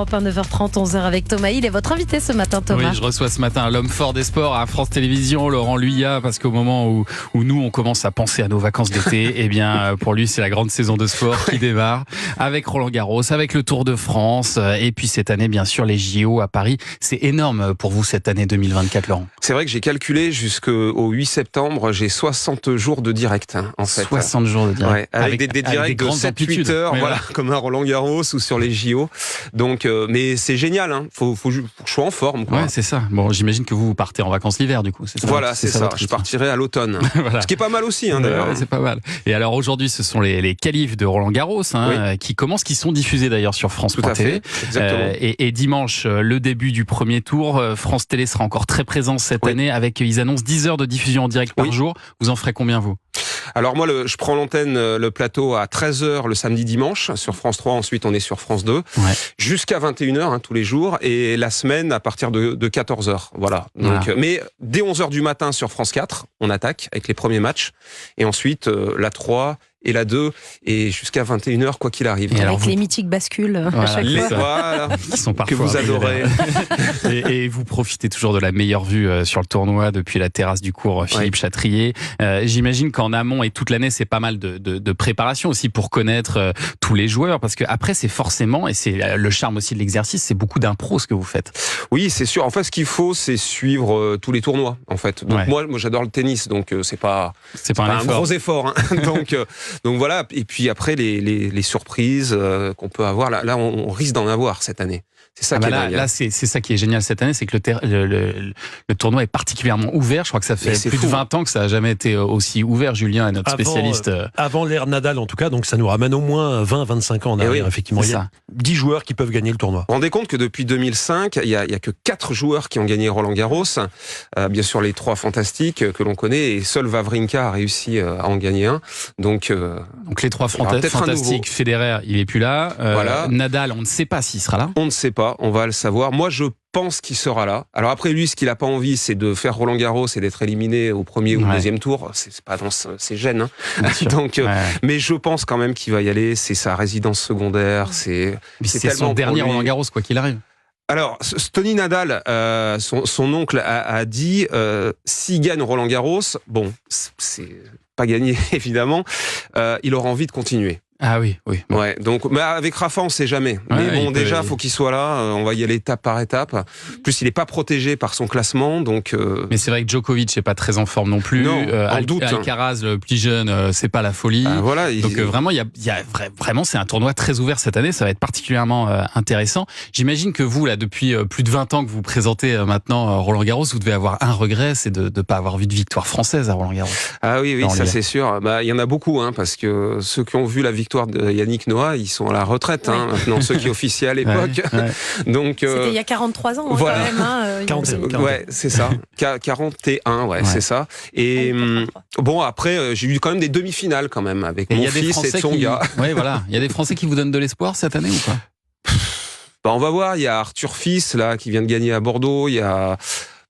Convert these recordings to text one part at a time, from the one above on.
9h30, 11h avec Thomas. Il est votre invité ce matin, Thomas. Oui, je reçois ce matin l'homme fort des sports à France Télévisions, Laurent Luyat, parce qu'au moment où nous, on commence à penser à nos vacances d'été, eh bien, pour lui, c'est la grande saison de sport qui démarre avec Roland-Garros, avec le Tour de France, et puis cette année, bien sûr, les JO à Paris. C'est énorme pour vous, cette année 2024, Laurent. C'est vrai que j'ai calculé jusqu'au 8 septembre, j'ai 60 jours de direct, en fait. 60 jours de direct. Ouais, avec des directs de 7-8 heures, oui, voilà, comme un Roland-Garros ou sur les JO. Donc, mais c'est génial, hein. Faut que je sois en forme, quoi. Ouais, c'est ça. Bon, j'imagine que vous partez en vacances l'hiver, du coup. C'est ça, voilà, c'est ça. votre Je partirai à l'automne. Voilà. Ce qui est pas mal aussi, hein, d'ailleurs. Ouais, c'est pas mal. Et alors aujourd'hui, ce sont les qualifs de Roland-Garros, hein, qui commencent, qui sont diffusés d'ailleurs sur France.tv. Exactement. Et dimanche, le début du premier tour. France Télé sera encore très présent cette année avec, ils annoncent 10 heures de diffusion en direct par jour. Vous en ferez combien, vous? Alors moi, je prends l'antenne, le plateau à 13h le samedi dimanche sur France 3, ensuite on est sur France 2, jusqu'à 21h, hein, tous les jours, et la semaine à partir de 14h. Voilà. Donc, mais dès 11h du matin sur France 4, on attaque avec les premiers matchs, et ensuite la 3 et la 2, et jusqu'à 21h, quoi qu'il arrive. Et avec les mythiques bascules à chaque fois. Voilà, qui sont parfois que vous adorez. et vous profitez toujours de la meilleure vue sur le tournoi depuis la terrasse du cours Philippe Chatrier. J'imagine qu'en amont et toute l'année, c'est pas mal de préparation aussi pour connaître tous les joueurs, parce que après, c'est forcément, et c'est le charme aussi de l'exercice, c'est beaucoup d'impro ce que vous faites. Oui, c'est sûr. En fait, ce qu'il faut, c'est suivre tous les tournois, en fait. Donc moi, j'adore le tennis, donc c'est pas un gros effort. Hein. Donc voilà. Et puis après, les surprises qu'on peut avoir, là, on risque d'en avoir cette année. C'est ça qui est dingue. Là, c'est ça qui est génial cette année, c'est que le tournoi est particulièrement ouvert. Je crois que ça fait plus de 20 ans que ça n'a jamais été aussi ouvert. Julien est notre spécialiste. Avant l'ère Nadal, en tout cas, donc ça nous ramène au moins 20-25 ans en arrière. Effectivement, il y a 10 joueurs qui peuvent gagner le tournoi. Vous vous rendez compte que depuis 2005, il y a que 4 joueurs qui ont gagné Roland-Garros. Bien sûr, les 3 fantastiques que l'on connaît, et seul Wawrinka a réussi à en gagner un. Donc les 3 fantastiques, Federer, il est plus là. Nadal, on ne sait pas s'il sera là. On ne sait pas, on va le savoir. Moi, je pense qu'il sera là. Alors après, lui, ce qu'il n'a pas envie, c'est de faire Roland-Garros et d'être éliminé au premier ou deuxième tour. C'est pas dans ses gènes. Hein. Donc, mais je pense quand même qu'il va y aller. C'est sa résidence secondaire. C'est son dernier Roland-Garros, quoi qu'il arrive. Alors, Tony Nadal, son oncle a dit, s'il gagne Roland-Garros, bon, c'est pas gagné évidemment, il aura envie de continuer. Ah oui. Bon. Ouais, donc, mais avec Rafa, on sait jamais. Mais bon, déjà, faut qu'il soit là. On va y aller étape par étape. Plus, il est pas protégé par son classement, donc. Mais c'est vrai que Djokovic n'est pas très en forme non plus. Non, en doute. Alcaraz, le plus jeune, c'est pas la folie. Voilà. Donc vraiment, vraiment, c'est un tournoi très ouvert cette année. Ça va être particulièrement intéressant. J'imagine que vous, là, depuis plus de 20 ans que vous présentez maintenant Roland-Garros, vous devez avoir un regret, c'est de ne pas avoir vu de victoire française à Roland-Garros. Ah oui, ça c'est sûr. Bah, il y en a beaucoup, hein, parce que ceux qui ont vu la victoire de Yannick Noah, ils sont à la retraite, hein, maintenant, ceux qui officiaient à l'époque. Donc, c'était il y a 43 ans, voilà. Quand même. Hein, 41. Ouais, c'est ça. 41, c'est ça. Et bon, après, j'ai eu quand même des demi-finales quand même, avec mon fils et Tsonga. Ouais, voilà. Il y a des Français qui vous donnent de l'espoir cette année ou pas? Bah, on va voir. Il y a Arthur Fils, là, qui vient de gagner à Bordeaux. Il y a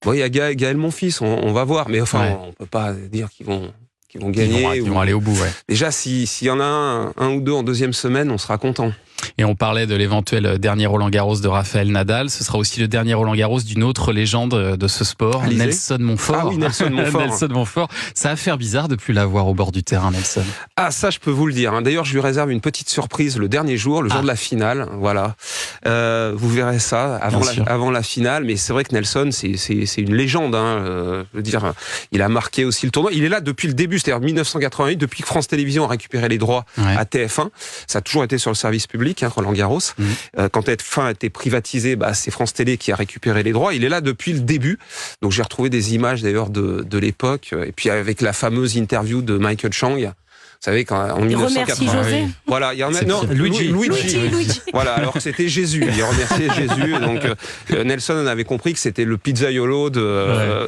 Gaël Monfils. On va voir. Mais enfin, on peut pas dire qu'ils vont gagner. Ils vont aller au bout, Déjà, s'il y en a un ou deux en deuxième semaine, on sera content. Et on parlait de l'éventuel dernier Roland-Garros de Raphaël Nadal. Ce sera aussi le dernier Roland-Garros d'une autre légende de ce sport, Nelson Montfort. Ah oui, Nelson Montfort. Nelson Montfort. Ça a fait bizarre depuis l'avoir au bord du terrain, Nelson. Ah, ça, je peux vous le dire. Hein. D'ailleurs, je lui réserve une petite surprise le dernier jour, le jour de la finale. Voilà. Vous verrez ça avant la finale. Mais c'est vrai que Nelson, c'est une légende. Hein. Je veux dire, il a marqué aussi le tournoi. Il est là depuis le début, c'est-à-dire 1988, depuis que France Télévisions a récupéré les droits à TF1. Ça a toujours été sur le service public. Roland-Garros. Quand TF1 a été privatisé, c'est France Télé qui a récupéré les droits. Il est là depuis le début. Donc j'ai retrouvé des images d'ailleurs de l'époque. Et puis avec la fameuse interview de Michael Chang. Vous savez, en 1980. Voilà, il y en a. Non, Luigi. Voilà, alors que c'était Jésus. Il remerciait Jésus. Donc, Nelson avait compris que c'était le pizzaiolo de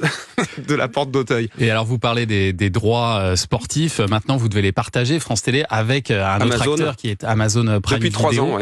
la porte d'Auteuil. Et alors, vous parlez des droits sportifs. Maintenant, vous devez les partager, France Télé, avec un autre acteur qui est Amazon Prime depuis 3 Video. ans,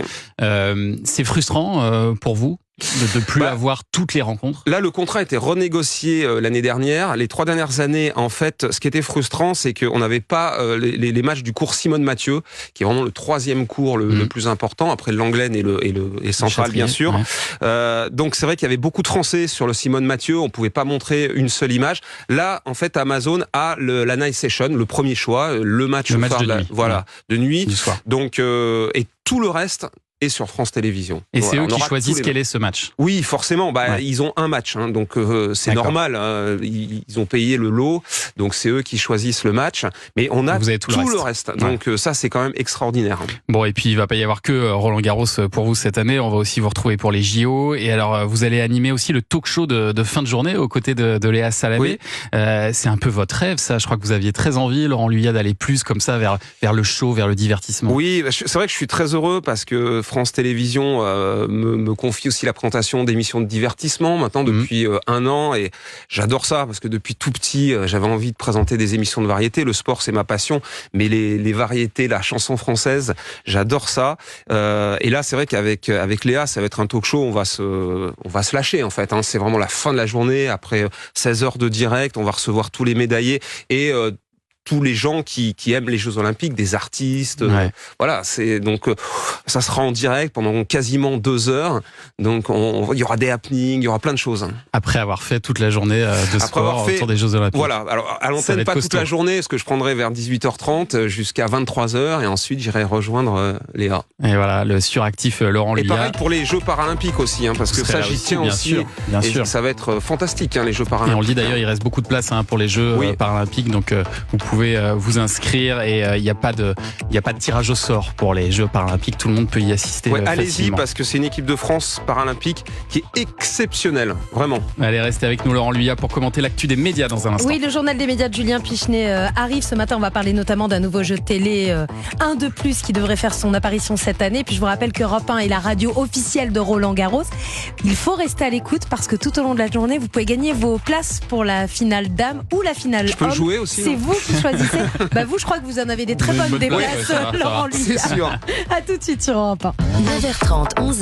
C'est frustrant pour vous? de plus avoir toutes les rencontres? Là, le contrat a été renégocié l'année dernière. Les 3 dernières années, en fait, ce qui était frustrant, c'est qu'on n'avait pas les matchs du cours Simone Mathieu, qui est vraiment le 3e cours le plus important, après l'Anglaine et Central, bien sûr. Ouais. Donc c'est vrai qu'il y avait beaucoup de Français sur le Simone Mathieu. On pouvait pas montrer une seule image. Là, en fait, Amazon a la Night Session, le premier choix, le match de nuit. Voilà, de nuit. Du soir. Donc et tout le reste et sur France Télévisions. Et voilà, c'est eux qui choisissent quel est ce match? Oui, forcément. Ils ont un match, hein, donc c'est normal. Ils ont payé le lot, donc c'est eux qui choisissent le match. Mais on a tout le reste. Donc ça, c'est quand même extraordinaire. Bon, et puis il va pas y avoir que Roland Garros pour vous cette année. On va aussi vous retrouver pour les JO. Et alors, vous allez animer aussi le talk-show de fin de journée aux côtés de Léa Salamé. Oui. C'est un peu votre rêve, ça. Je crois que vous aviez très envie, Laurent Luyat, d'aller plus comme ça vers le show, vers le divertissement. Oui, c'est vrai que je suis très heureux parce que France Télévisions me confie aussi la présentation d'émissions de divertissement maintenant depuis 1 an, et j'adore ça parce que depuis tout petit j'avais envie de présenter des émissions de variété. Le sport, c'est ma passion, mais les variétés, la chanson française, j'adore ça. Et là, c'est vrai qu'avec Léa, ça va être un talk-show, on va se lâcher en fait. Hein. C'est vraiment la fin de la journée, après 16 heures de direct, on va recevoir tous les médaillés et tous les gens qui aiment les Jeux Olympiques, des artistes, voilà. C'est donc ça sera en direct pendant quasiment 2 heures. Donc il y aura des happenings, il y aura plein de choses. Après avoir fait toute la journée de sport autour des Jeux Olympiques. Voilà. Alors à l'antenne, pas toute la journée, parce que je prendrai vers 18h30 jusqu'à 23h, et ensuite j'irai rejoindre Léa. Et voilà, le suractif Laurent Luyat. Et pareil pour les Jeux Paralympiques aussi, hein, parce que ça, j'y tiens aussi. Bien sûr. Ça va être fantastique, hein, les Jeux Paralympiques. Et on le dit d'ailleurs, il reste beaucoup de place pour les Jeux Paralympiques, donc vous pouvez vous inscrire, et il n'y a pas de tirage au sort pour les Jeux Paralympiques. Tout le monde peut y assister. Allez-y, parce que c'est une équipe de France paralympique qui est exceptionnelle, vraiment. Allez, restez avec nous, Laurent Luyat, pour commenter l'actu des médias dans un instant. Oui, le journal des médias de Julien Pichenet arrive ce matin. On va parler notamment d'un nouveau jeu de télé, un de plus, qui devrait faire son apparition cette année. Puis je vous rappelle que Europe 1 est la radio officielle de Roland Garros. Il faut rester à l'écoute parce que tout au long de la journée, vous pouvez gagner vos places pour la finale dame ou la finale homme. Je peux jouer aussi. C'est vous qui choisissez. Vous, je crois que vous en avez des très bonnes places, Laurent Luyat. C'est sûr. À tout de suite sur Europe 1. 9h30, 11h.